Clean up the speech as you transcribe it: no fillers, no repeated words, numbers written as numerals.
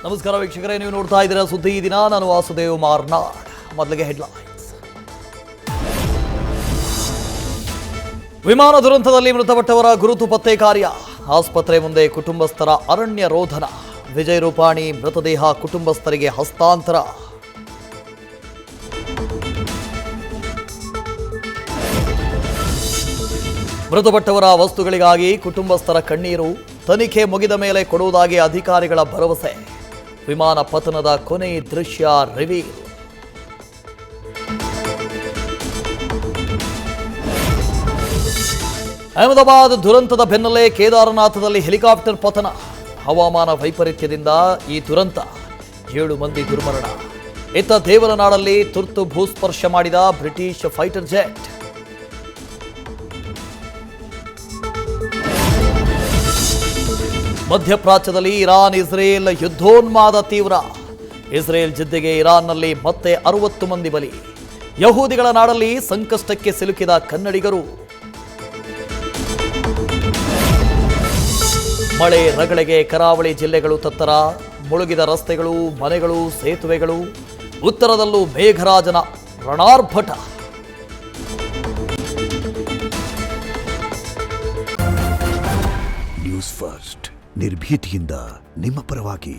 ನಮಸ್ಕಾರ ವೀಕ್ಷಕರೇ, ನೀವು ನೋಡ್ತಾ ಇದ್ದೀರಾ ಸುದ್ದಿ ದಿನ. ನಾನು ವಾಸುದೇವ್ ಮಾರ್ನಾಡ್. ಮೊದಲಿಗೆ ಹೆಡ್ಲೈನ್ಸ್. ವಿಮಾನ ದುರಂತದಲ್ಲಿ ಮೃತಪಟ್ಟವರ ಗುರುತು ಪತ್ತೆ ಕಾರ್ಯ. ಆಸ್ಪತ್ರೆ ಮುಂದೆ ಕುಟುಂಬಸ್ಥರ ಅರಣ್ಯ ರೋಧನ. ವಿಜಯ್ ರೂಪಾಣಿ ಮೃತದೇಹ ಕುಟುಂಬಸ್ಥರಿಗೆ ಹಸ್ತಾಂತರ. ಮೃತಪಟ್ಟವರ ವಸ್ತುಗಳಿಗಾಗಿ ಕುಟುಂಬಸ್ಥರ ಕಣ್ಣೀರು. ತನಿಖೆ ಮುಗಿದ ಮೇಲೆ ಕೊಡುವುದಾಗಿ ಅಧಿಕಾರಿಗಳ ಭರವಸೆ. ವಿಮಾನ ಪತನದ ಕೊನೆ ದೃಶ್ಯ ರಿವೀಲ್. ಅಹಮದಾಬಾದ್ ದುರಂತದ ಬೆನ್ನಲ್ಲೇ ಕೇದಾರನಾಥದಲ್ಲಿ ಹೆಲಿಕಾಪ್ಟರ್ ಪತನ. ಹವಾಮಾನ ವೈಪರೀತ್ಯದಿಂದ ಈ ದುರಂತ. 7 ಮಂದಿ ದುರ್ಮರಣ. ಇತ್ತ ದೇವರನಾಡಲ್ಲಿ ತುರ್ತು ಭೂಸ್ಪರ್ಶ ಮಾಡಿದ ಬ್ರಿಟಿಷ್ ಫೈಟರ್ ಜೆಟ್. ಮಧ್ಯಪ್ರಾಚ್ಯದಲ್ಲಿ ಇರಾನ್ ಇಸ್ರೇಲ್ ಯುದ್ಧೋನ್ಮಾದ ತೀವ್ರ. ಇಸ್ರೇಲ್ ಜಿದ್ದಿಗೆ ಇರಾನ್ನಲ್ಲಿ ಮತ್ತೆ 60 ಮಂದಿ ಬಲಿ. ಯಹೂದಿಗಳ ನಾಡಲ್ಲಿ ಸಂಕಷ್ಟಕ್ಕೆ ಸಿಲುಕಿದ ಕನ್ನಡಿಗರು. ಮಳೆ ರಗಳೆಗೆ ಕರಾವಳಿ ಜಿಲ್ಲೆಗಳು ತತ್ತರ. ಮುಳುಗಿದ ರಸ್ತೆಗಳು, ಮನೆಗಳು, ಸೇತುವೆಗಳು. ಉತ್ತರದಲ್ಲೂ ಮೇಘರಾಜನ ರಣಾರ್ಭಟ. ನ್ಯೂಸ್ ಫಸ್ಟ್, ನಿರ್ಭೀತಿಯಿಂದ ನಿಮ್ಮ ಪರವಾಗಿ.